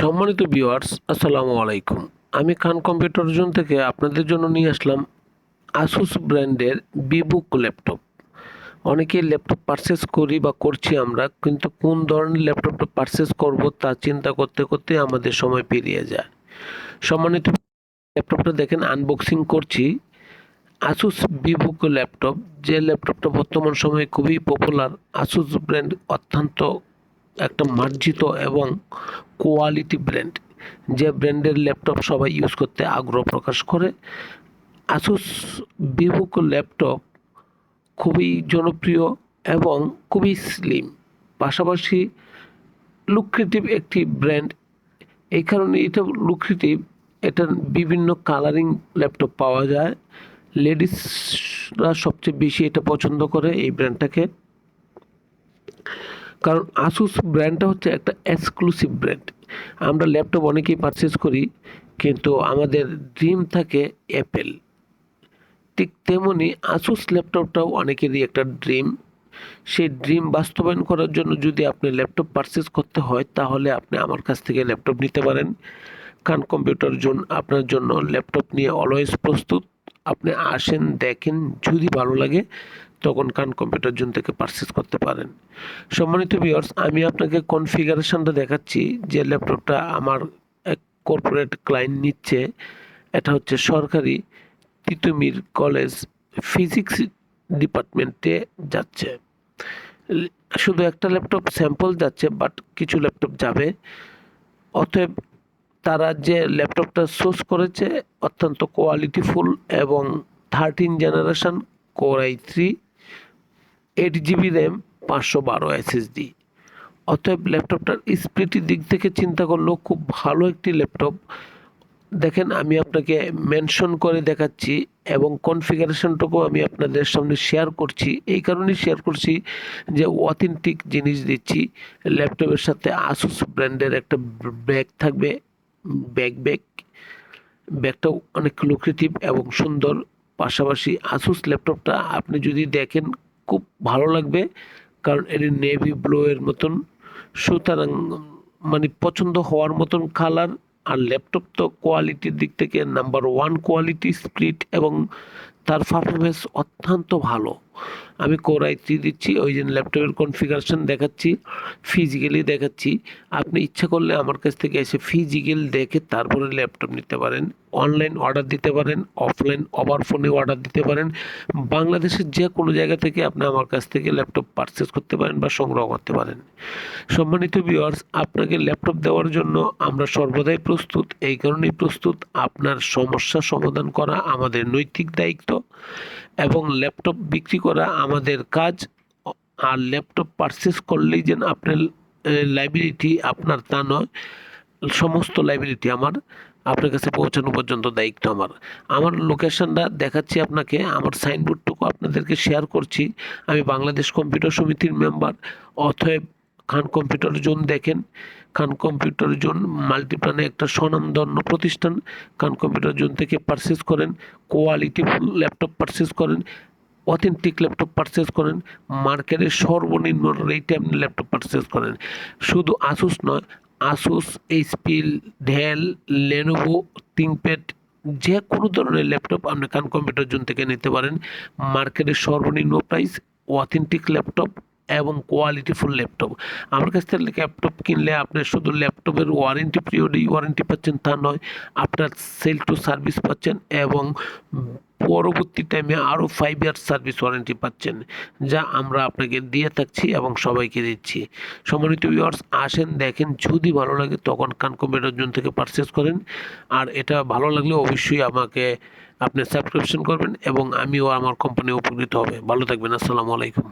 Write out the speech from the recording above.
সম্মানিত ভিউয়ার্স, আসসালামু আলাইকুম। আমি খান কম্পিউটার জোন থেকে আপনাদের জন্য নিয়ে আসলাম আসুস ব্র্যান্ডের ভিবুক ল্যাপটপ। অনেকেই ল্যাপটপ পারচেস করি বা করছি আমরা, কিন্তু কোন ধরনের ল্যাপটপটা পারচেস করব তা চিন্তা করতে করতে আমাদের সময় পেরিয়ে যায়। সম্মানিত ল্যাপটপটা দেখেন, আনবক্সিং করছি আসুস ভিবুক ল্যাপটপ। যে ল্যাপটপটা বর্তমান সময়ে খুবই পপুলার। আসুস ব্র্যান্ড অত্যন্ত একটা মার্জিত এবং কোয়ালিটি ব্র্যান্ড, যে ব্র্যান্ডের ল্যাপটপ সবাই ইউজ করতে আগ্রহ প্রকাশ করে। আসুস ভিবুক ল্যাপটপ খুবই জনপ্রিয় এবং খুবই স্লিম, পাশাপাশি লুক্রেটিভ একটি ব্র্যান্ড। এই কারণে এটা লুক্রেটিভ, এটার বিভিন্ন কালারিং ল্যাপটপ পাওয়া যায়। লেডিসরা সবচেয়ে বেশি এটা পছন্দ করে এই ব্র্যান্ডটাকে, কারণ আসুস ব্র্যান্ডটা হচ্ছে একটা এক্সক্লুসিভ ব্র্যান্ড। আমরা ল্যাপটপ অনেকেই পারচেস করি, কিন্তু আমাদের ড্রিম থাকে অ্যাপেল। ঠিক তেমনি আসুস ল্যাপটপটাও অনেকেরই একটা ড্রিম। সেই ড্রিম বাস্তবায়ন করার জন্য যদি আপনি ল্যাপটপ পারচেস করতে হয়, তাহলে আপনি আমার কাছ থেকে ল্যাপটপ নিতে পারেন। খান কম্পিউটার জোন আপনার জন্য ল্যাপটপ নিয়ে অলওয়েজ প্রস্তুত। আপনি আসেন, দেখেন, যদি ভালো লাগে তখন খান কম্পিউটার জোন থেকে পারচেস করতে পারেন। সম্মানিত ভিউয়ার্স, আমি আপনাকে কনফিগারেশনটা দেখাচ্ছি যে ল্যাপটপটা আমার এক কর্পোরেট ক্লায়েন্ট নিচ্ছে। এটা হচ্ছে সরকারি তিতুমির কলেজ ফিজিক্স ডিপার্টমেন্টে যাচ্ছে। শুধু একটা ল্যাপটপ স্যাম্পল যাচ্ছে, বাট কিছু ল্যাপটপ যাবে। অতএব তারা যে ল্যাপটপটা সোর্স করেছে অত্যন্ত কোয়ালিটিফুল এবং 13 generation core i3, 8GB RAM, 512 SSD। অতএব ল্যাপটপটার স্পিডের দিক থেকে চিন্তা করলেও খুব ভালো একটি ল্যাপটপ। দেখেন, আমি আপনাকে মেনশন করে দেখাচ্ছি এবং কনফিগারেশনটুকু আমি আপনাদের সামনে শেয়ার করছি। এই কারণেই শেয়ার করছি যে অথেন্টিক জিনিস দিচ্ছি। ল্যাপটপের সাথে আসুস ব্র্যান্ডের একটা ব্যাগ থাকবে, ব্যাগটাও অনেক লুক্রেটিভ এবং সুন্দর। পাশাপাশি আসুস ল্যাপটপটা আপনি যদি দেখেন খুব ভালো লাগবে, কারণ এর নেভি ব্লু এর মতন, সুতরাং মানে পছন্দ হওয়ার মতন কালার। আর ল্যাপটপ তো কোয়ালিটির দিক থেকে নাম্বার 1 কোয়ালিটি, স্প্লিট এবং তার পারফরমেন্স অত্যন্ত ভালো। আমি কোর i3 দিচ্ছি, ওই জন্য ল্যাপটপের কনফিগারেশন দেখাচ্ছি, ফিজিক্যালি দেখাচ্ছি। আপনি ইচ্ছা করলে আমার কাছ থেকে এসে ফিজিক্যাল দেখে তারপরে ল্যাপটপ নিতে পারেন। অনলাইন অর্ডার দিতে পারেন, অফলাইন ওভার ফোনে অর্ডার দিতে পারেন। বাংলাদেশের যে কোনো জায়গা থেকে আপনি আমার কাছ থেকে ল্যাপটপ পারচেস করতে পারেন বা সংগ্রহ করতে পারেন। সম্মানিত ভিউয়ার্স, আপনাকে ল্যাপটপ দেওয়ার জন্য আমরা সর্বদাই প্রস্তুত। এই কারণেই প্রস্তুত, আপনার সমস্যা সমাধান করা আমাদের নৈতিক দায়িত্ব এবং ল্যাপটপ বিক্রি করা আমাদের কাজ। আর ল্যাপটপ পারচেস করলেই যেন আপনার লাইবিলিটি আপনার তা নয়, সমস্ত লাইবিলিটি আমার, আপনার কাছে পৌঁছানো পর্যন্ত দায়িত্ব আমার। আমার লোকেশনটা দেখাচ্ছি আপনাকে, আমার সাইনবোর্ডটুকু আপনাদেরকে শেয়ার করছি। আমি বাংলাদেশ কম্পিউটার সমিতির মেম্বার। অতএব খান কম্পিউটার জোন দেখেন। খান কম্পিউটার জোন মাল্টিপ্ল্যানে একটা স্বনামধন্য প্রতিষ্ঠান। খান কম্পিউটার জোন থেকে পারচেস করেন, কোয়ালিটিফুল ল্যাপটপ পারচেস করেন, অথেন্টিক ল্যাপটপ পারচেস করেন, মার্কেটের সর্বনিম্ন রেটে আপনি ল্যাপটপ পারচেস করেন। শুধু আসুস নয়, Asus, HP, Dell, Lenovo, ThinkPad, যে কোনো ধরনের ল্যাপটপ আপনি খান কম্পিউটার জোন থেকে নিতে পারেন। মার্কেটের সর্বনিম্ন প্রাইস, অথেন্টিক ল্যাপটপ এবং কোয়ালিটিফুল ল্যাপটপ। আমার কাছ থেকে ল্যাপটপ কিনলে আপনি শুধু ল্যাপটপের ওয়ারেন্টি পিরিয়ডেই ওয়ারেন্টি পাচ্ছেন তা নয়, আপনার সেল টু সার্ভিস পাচ্ছেন এবং পরবর্তী টাইমে আরও 5 ইয়ার্স সার্ভিস ওয়ারেন্টি পাচ্ছেন, যা আমরা আপনাকে দিয়ে থাকছি এবং সবাইকে দিচ্ছি। সম্মানিত ভিউয়ার্স, আসেন, দেখেন, যদি ভালো লাগে তখন খান কম্পিউটার জোন থেকে পারচেস করেন। আর এটা ভালো লাগলে অবশ্যই আমাকে আপনি সাবস্ক্রিপশন করবেন এবং আমিও আমার কোম্পানি উপকৃত হবে। ভালো থাকবেন। আসসালামু আলাইকুম।